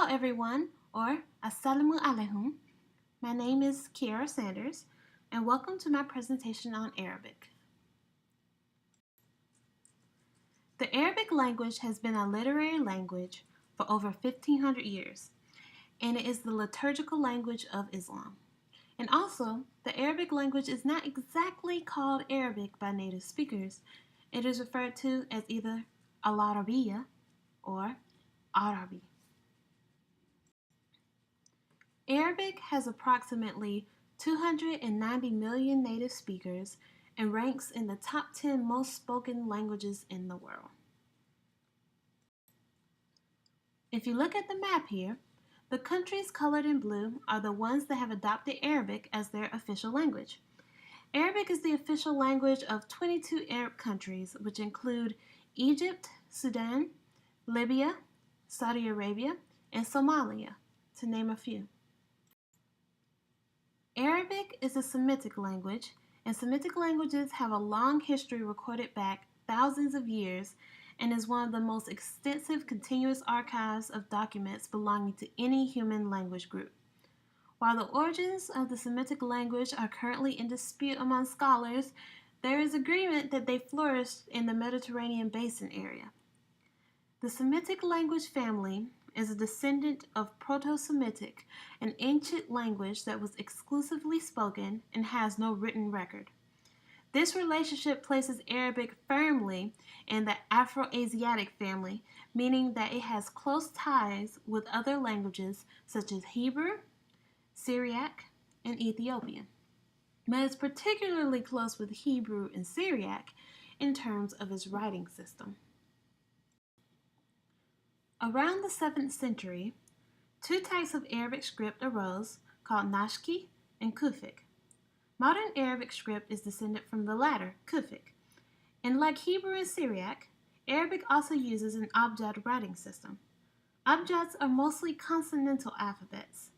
everyone, or Assalamu alaikum. My name is Kiara Sanders, and welcome to my presentation on Arabic. The Arabic language has been a literary language for over 1,500 years, and it is the liturgical language of Islam. And also, the Arabic language is not exactly called Arabic by native speakers. It is referred to as either Al-Arabiya or Arabi. Arabic has approximately 290 million native speakers and ranks in the top 10 most spoken languages in the world. If you look at the map here, the countries colored in blue are the ones that have adopted Arabic as their official language. Arabic is the official language of 22 Arab countries, which include Egypt, Sudan, Libya, Saudi Arabia, and Somalia, to name a few. Arabic is a Semitic language, and Semitic languages have a long history recorded back thousands of years and is one of the most extensive continuous archives of documents belonging to any human language group. While the origins of the Semitic language are currently in dispute among scholars, there is agreement that they flourished in the Mediterranean basin area. The Semitic language family is a descendant of Proto-Semitic, an ancient language that was exclusively spoken and has no written record. This relationship places Arabic firmly in the Afro-Asiatic family, meaning that it has close ties with other languages such as Hebrew, Syriac, and Ethiopian. But it's particularly close with Hebrew and Syriac in terms of its writing system. Around the 7th century, two types of Arabic script arose called Nashki and Kufic. Modern Arabic script is descended from the latter, Kufic. And like Hebrew and Syriac, Arabic also uses an abjad writing system. Abjads are mostly consonantal alphabets.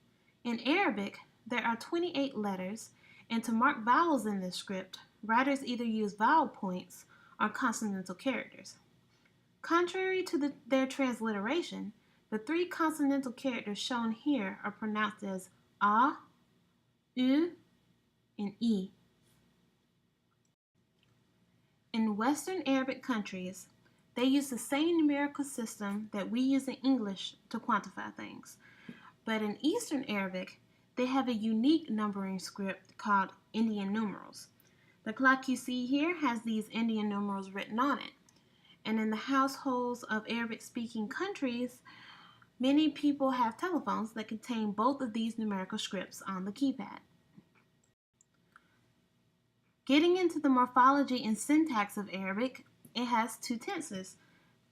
In Arabic, there are 28 letters, and to mark vowels in this script, writers either use vowel points or consonantal characters. Contrary to their transliteration, the three consonantal characters shown here are pronounced as A, U, and E. In Western Arabic countries, they use the same numerical system that we use in English to quantify things. But in Eastern Arabic, they have a unique numbering script called Indian numerals. The clock you see here has these Indian numerals written on it. And in the households of Arabic-speaking countries, many people have telephones that contain both of these numerical scripts on the keypad. Getting into the morphology and syntax of Arabic, it has two tenses,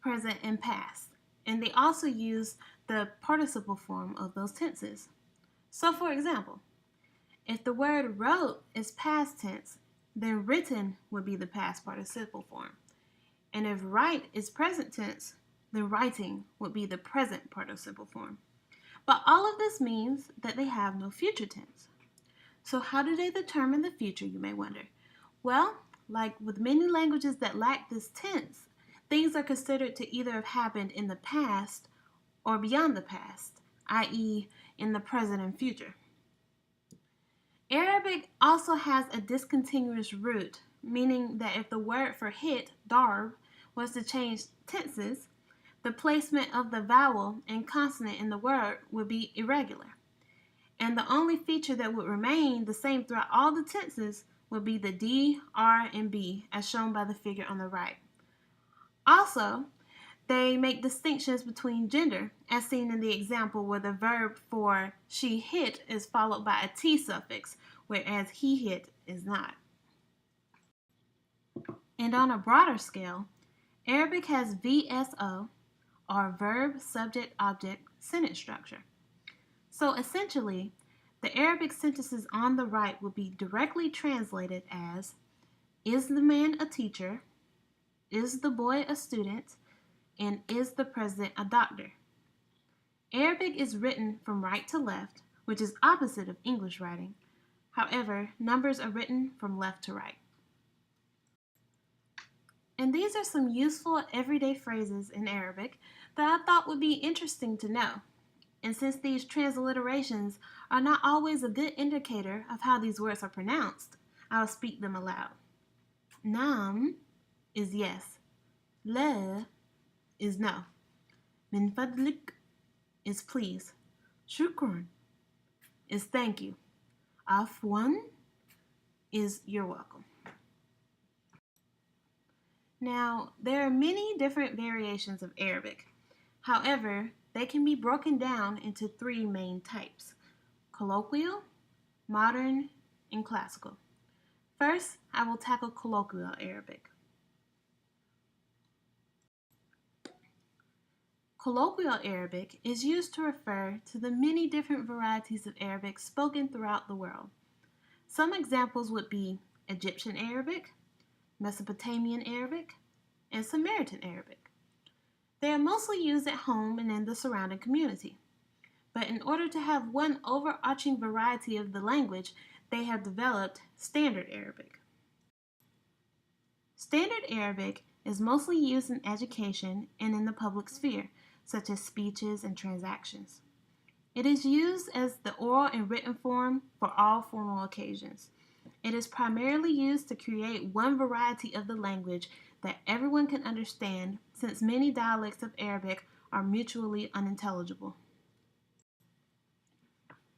present and past, and they also use the participle form of those tenses. So for example, if the word wrote is past tense, then written would be the past participle form. And if write is present tense, then writing would be the present participle form. But all of this means that they have no future tense. So how do they determine the future, you may wonder? Well, like with many languages that lack this tense, things are considered to either have happened in the past or beyond the past, i.e. in the present and future. Arabic also has a discontinuous root, meaning that if the word for hit, darb, was to change tenses, the placement of the vowel and consonant in the word would be irregular. And the only feature that would remain the same throughout all the tenses would be the D, R, and B, as shown by the figure on the right. Also, they make distinctions between gender, as seen in the example where the verb for she hit is followed by a T suffix, whereas he hit is not. And on a broader scale, Arabic has VSO, or verb, subject, object, sentence structure. So essentially, the Arabic sentences on the right will be directly translated as, is the man a teacher, is the boy a student, and is the president a doctor. Arabic is written from right to left, which is opposite of English writing. However, numbers are written from left to right. And these are some useful everyday phrases in Arabic that I thought would be interesting to know. And since these transliterations are not always a good indicator of how these words are pronounced, I'll speak them aloud. Nam is yes. Le is no. Min fadlik is please. Shukran is thank you. Afwan is you're welcome. Now, there are many different variations of Arabic. However, they can be broken down into three main types: colloquial, modern, and classical. First, I will tackle colloquial Arabic. Colloquial Arabic is used to refer to the many different varieties of Arabic spoken throughout the world. Some examples would be Egyptian Arabic, Mesopotamian Arabic, and Samaritan Arabic. They are mostly used at home and in the surrounding community. But in order to have one overarching variety of the language, they have developed Standard Arabic. Standard Arabic is mostly used in education and in the public sphere, such as speeches and transactions. It is used as the oral and written form for all formal occasions. It is primarily used to create one variety of the language that everyone can understand, since many dialects of Arabic are mutually unintelligible.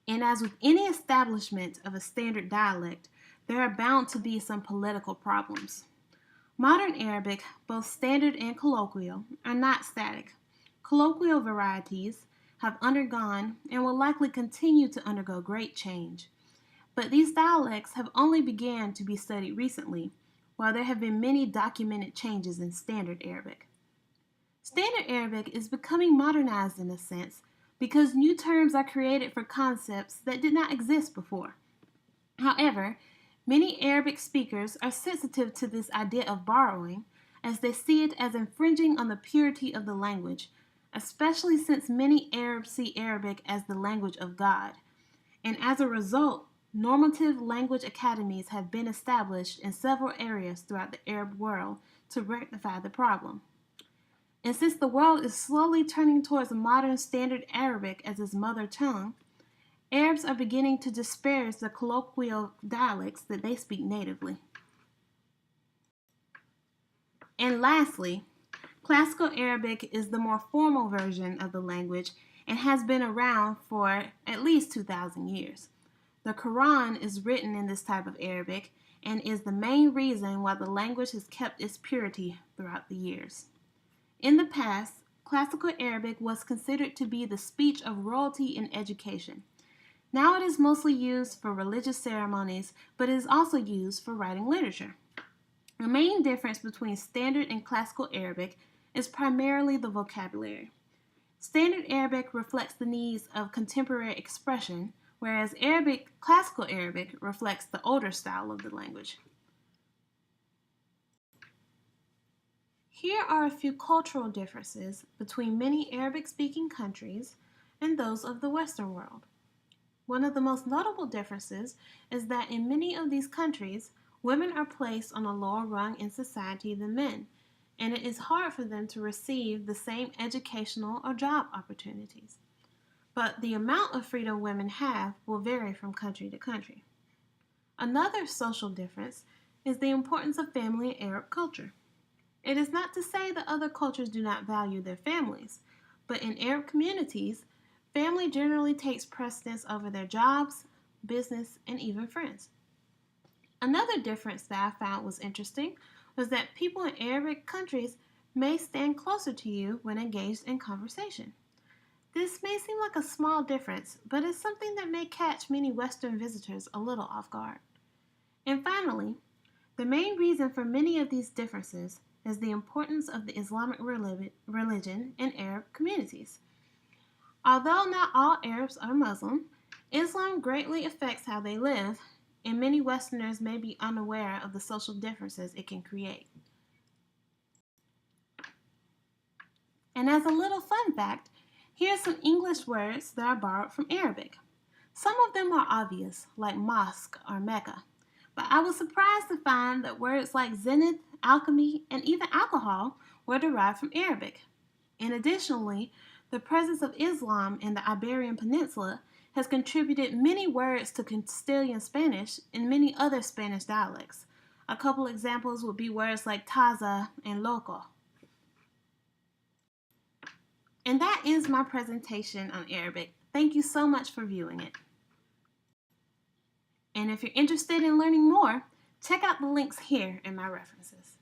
And as with any establishment of a standard dialect, there are bound to be some political problems. Modern Arabic, both standard and colloquial, are not static. Colloquial varieties have undergone and will likely continue to undergo great change. But these dialects have only begun to be studied recently, while there have been many documented changes in Standard Arabic. Standard Arabic is becoming modernized in a sense because new terms are created for concepts that did not exist before. However, many Arabic speakers are sensitive to this idea of borrowing, as they see it as infringing on the purity of the language, especially since many Arabs see Arabic as the language of God. And as a result, normative language academies have been established in several areas throughout the Arab world to rectify the problem. And since the world is slowly turning towards modern Standard Arabic as its mother tongue, Arabs are beginning to disparage the colloquial dialects that they speak natively. And lastly, Classical Arabic is the more formal version of the language and has been around for at least 2,000 years. The Quran is written in this type of Arabic and is the main reason why the language has kept its purity throughout the years. In the past, Classical Arabic was considered to be the speech of royalty in education. Now it is mostly used for religious ceremonies, but it is also used for writing literature. The main difference between Standard and Classical Arabic is primarily the vocabulary. Standard Arabic reflects the needs of contemporary expression, whereas Classical Arabic reflects the older style of the language. Here are a few cultural differences between many Arabic-speaking countries and those of the Western world. One of the most notable differences is that in many of these countries, women are placed on a lower rung in society than men, and it is hard for them to receive the same educational or job opportunities. But the amount of freedom women have will vary from country to country. Another social difference is the importance of family in Arab culture. It is not to say that other cultures do not value their families, but in Arab communities, family generally takes precedence over their jobs, business, and even friends. Another difference that I found was interesting was that people in Arabic countries may stand closer to you when engaged in conversation. This may seem like a small difference, but it's something that may catch many Western visitors a little off guard. And finally, the main reason for many of these differences is the importance of the Islamic religion in Arab communities. Although not all Arabs are Muslim, Islam greatly affects how they live, and many Westerners may be unaware of the social differences it can create. And as a little fun fact, here are some English words that are borrowed from Arabic. Some of them are obvious, like mosque or Mecca, but I was surprised to find that words like zenith, alchemy, and even alcohol were derived from Arabic. And additionally, The presence of Islam in the Iberian Peninsula has contributed many words to Castilian Spanish and many other Spanish dialects. A couple examples would be words like taza and loco. And that ends my presentation on Arabic. Thank you so much for viewing it. And if you're interested in learning more, check out the links here in my references.